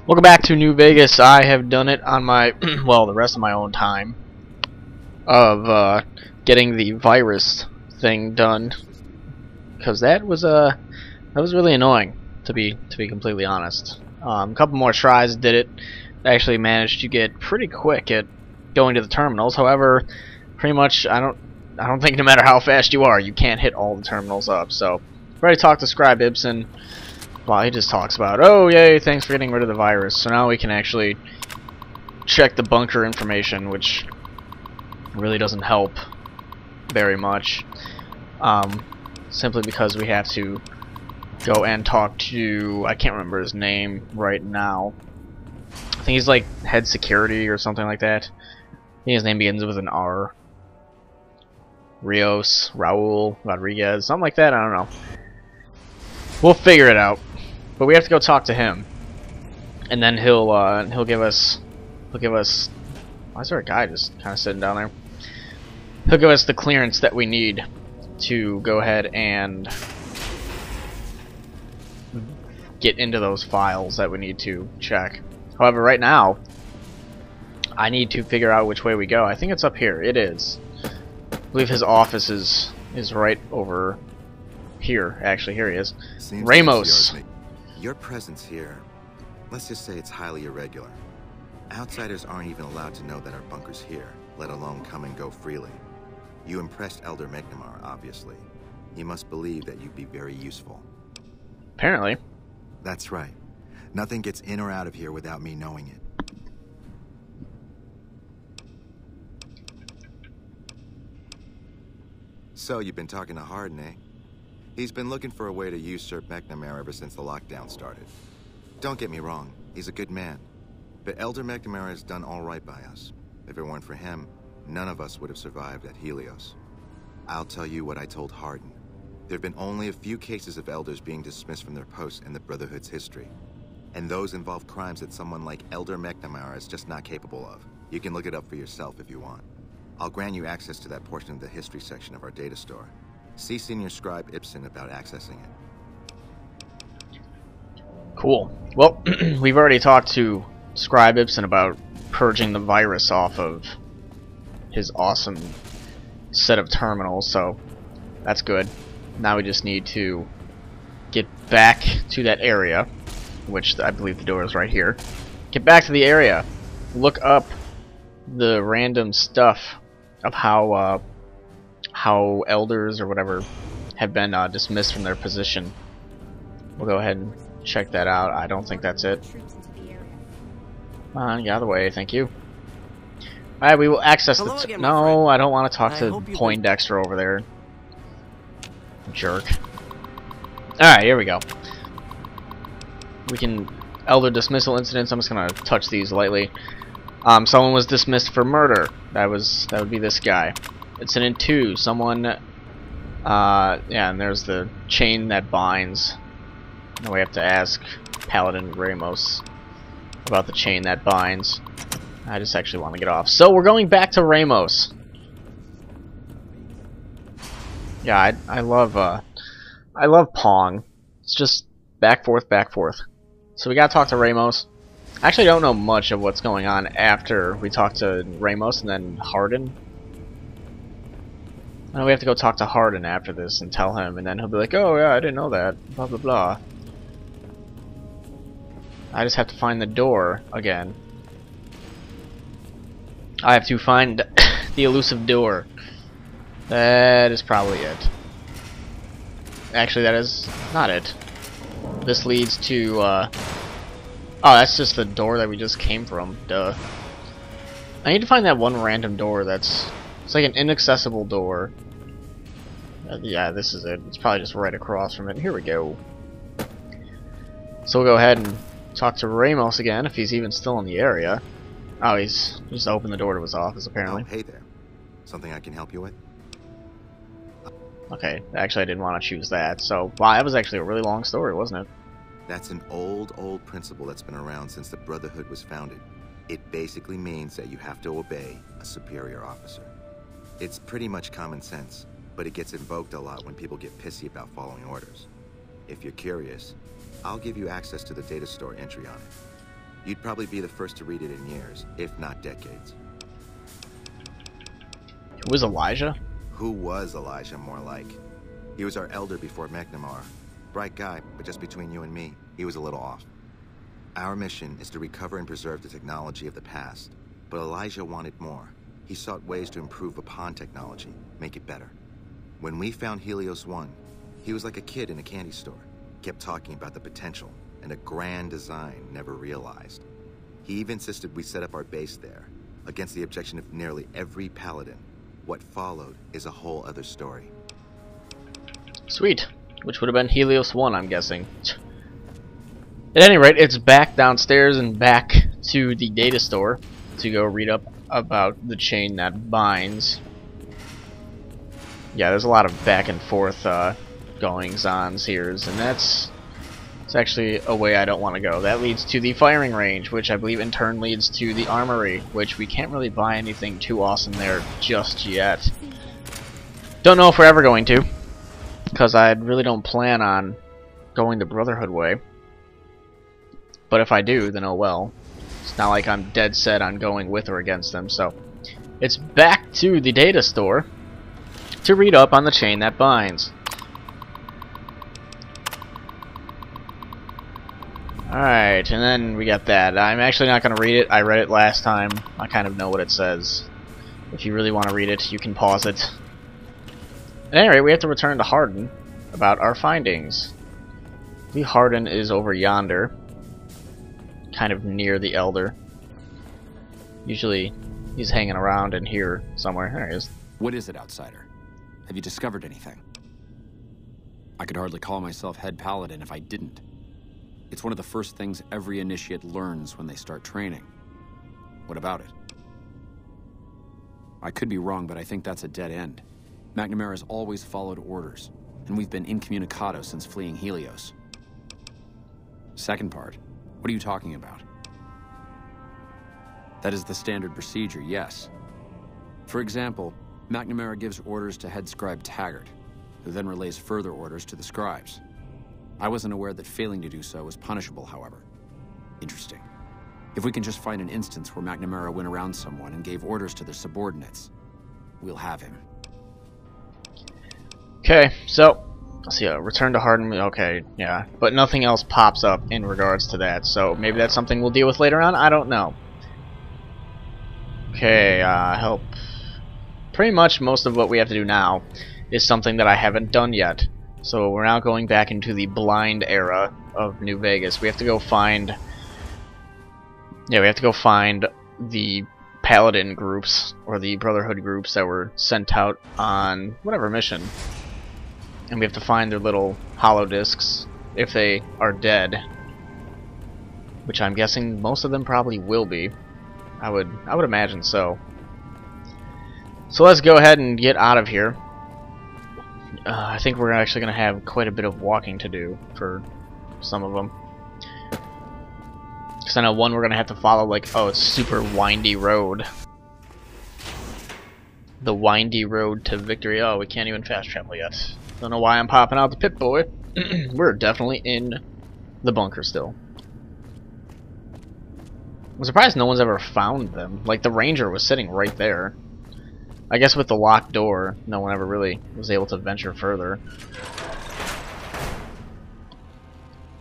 Welcome back to New Vegas. I have done it on my, well, the rest of my own time of getting the virus thing done, because that was really annoying, to be completely honest. A couple more tries did it. I actually managed to get pretty quick at going to the terminals. However, pretty much I don't think no matter how fast you are, you can't hit all the terminals up. So I've already talked to Scribe Ibsen. Well, he just talks about, oh yay, thanks for getting rid of the virus. So now we can actually check the bunker information, which really doesn't help very much. Simply because we have to go and talk to, I can't remember his name right now. I think he's like head security or something like that. I think his name begins with an R. Raul, Rodriguez, something like that, I don't know. We'll figure it out. But we have to go talk to him, and then he'll give us. Why is there a guy just kind of sitting down there? He'll give us the clearance that we need to go ahead and get into those files that we need to check. However, right now, I need to figure out which way we go. I think it's up here. It is. I believe his office is right over here. Actually, here he is. Seems Ramos. like your presence here, let's just say it's highly irregular. Outsiders aren't even allowed to know that our bunker's here, let alone come and go freely. You impressed Elder McNamara, obviously. He must believe that you'd be very useful. Apparently. That's right. Nothing gets in or out of here without me knowing it. So, you've been talking to Harden, eh? He's been looking for a way to usurp McNamara ever since the lockdown started. Don't get me wrong, he's a good man. But Elder McNamara has done all right by us. If it weren't for him, none of us would have survived at Helios. I'll tell you what I told Harden. There have been only a few cases of elders being dismissed from their posts in the Brotherhood's history. And those involve crimes that someone like Elder McNamara is just not capable of. You can look it up for yourself if you want. I'll grant you access to that portion of the history section of our data store. See Senior Scribe Ibsen about accessing it. Cool. Well, we've already talked to Scribe Ibsen about purging the virus off of his awesome set of terminals, so that's good. Now we just need to get back to that area, which I believe the door is right here. Get back to the area. Look up the random stuff of how elders or whatever have been dismissed from their position. We'll go ahead and check that out. I don't think that's it. Get out of the way, thank you. Alright, we will access the... No, I don't want to talk to Poindexter over there. Jerk. Alright, here we go. We can... Elder dismissal incidents. I'm just going to touch these lightly. Someone was dismissed for murder. That would be this guy. Incident 2, someone, yeah, and there's the chain that binds. Now we have to ask Paladin Ramos about the chain that binds. I just actually want to get off. So we're going back to Ramos. Yeah, I love Pong. It's just back forth, back forth. So we gotta talk to Ramos. I actually don't know much of what's going on after we talk to Ramos and then Harden. I know we have to go talk to Harden after this and tell him, and then he'll be like, oh yeah, I didn't know that, blah blah blah. I just have to find the door again. I have to find the elusive door. That is probably it. Actually, that is not it. This leads to, oh, that's just the door that we just came from, duh. I need to find that one random door that's... It's like an inaccessible door. Yeah, this is it. It's probably just right across from it. Here we go. So we'll go ahead and talk to Ramos again, if he's even still in the area. Oh, he's just opened the door to his office, apparently. Oh, hey there. Something I can help you with? Okay, actually I didn't want to choose that, so... Wow, that was actually a really long story, wasn't it? That's an old principle that's been around since the Brotherhood was founded. It basically means that you have to obey a superior officer. It's pretty much common sense, but it gets invoked a lot when people get pissy about following orders. If you're curious, I'll give you access to the data store entry on it. You'd probably be the first to read it in years, if not decades. Who was Elijah? Who was Elijah, more like? He was our elder before McNamara. Bright guy, but just between you and me, he was a little off. Our mission is to recover and preserve the technology of the past, but Elijah wanted more. He sought ways to improve upon technology, make it better. When we found Helios 1, he was like a kid in a candy store. Kept talking about the potential and a grand design never realized. He even insisted we set up our base there, against the objection of nearly every paladin. What followed is a whole other story. Sweet. Which would have been Helios 1, I'm guessing. At any rate, it's back downstairs and back to the data store to go read up about the chain that binds. Yeah, there's a lot of back and forth goings-ons here, and it's actually a way I don't want to go. That leads to the firing range, which I believe in turn leads to the armory, which we can't really buy anything too awesome there just yet. Don't know if we're ever going to, because I really don't plan on going the Brotherhood way. But if I do, then oh well. It's not like I'm dead set on going with or against them, so it's back to the data store to read up on the chain that binds. Alright, and then we got that. I'm actually not going to read it. I read it last time. I kind of know what it says. If you really want to read it, you can pause it. At any rate, we have to return to Harden about our findings. The Harden is over yonder, kind of near the Elder. Usually he's hanging around in here somewhere. There he is. What is it, outsider? Have you discovered anything? I could hardly call myself head paladin if I didn't. It's one of the first things every initiate learns when they start training. What about it? I could be wrong, but I think that's a dead end. McNamara's always followed orders, and we've been incommunicado since fleeing Helios. Second part, what are you talking about? That is the standard procedure, yes. For example, McNamara gives orders to head scribe Taggart, who then relays further orders to the scribes. I wasn't aware that failing to do so was punishable, however. Interesting. If we can just find an instance where McNamara went around someone and gave orders to their subordinates, we'll have him. Okay, so let's see. Return to Harden. Okay, yeah, but nothing else pops up in regards to that. So maybe that's something we'll deal with later on. I don't know. Okay, help. Pretty much most of what we have to do now is something that I haven't done yet. So we're now going back into the blind era of New Vegas. We have to go find. Yeah, we have to go find the Paladin groups or the Brotherhood groups that were sent out on whatever mission. And we have to find their little hollow discs if they are dead, which I'm guessing most of them probably will be. I would imagine so. So let's go ahead and get out of here. I think we're actually going to have quite a bit of walking to do for some of them. Because I know one we're going to have to follow, like, oh, it's super windy road. The windy road to victory. Oh, we can't even fast travel yet. Don't know why I'm popping out the pit, boy. We're definitely in the bunker still. I'm surprised no one's ever found them. Like, the ranger was sitting right there. I guess with the locked door, no one ever really was able to venture further.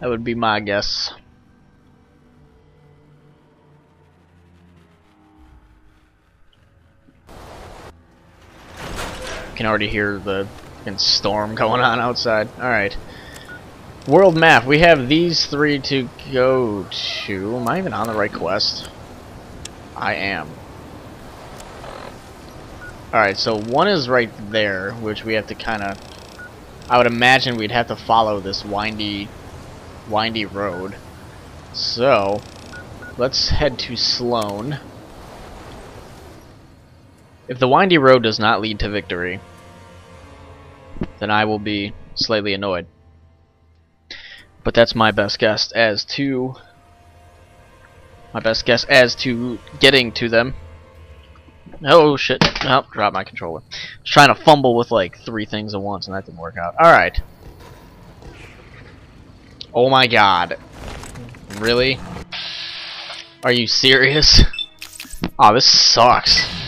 That would be my guess. You can already hear the storm going on outside. Alright. World map. We have these three to go to. Am I even on the right quest? I am. Alright, so one is right there, which we have to kind of... I would imagine we'd have to follow this windy road. So, let's head to Sloan. If the windy road does not lead to victory, then I will be slightly annoyed. But that's my best guess as to getting to them. Oh shit. Nope, dropped my controller. I was trying to fumble with like 3 things at once and that didn't work out. Alright. Oh my god. Really? Are you serious? Oh, this sucks.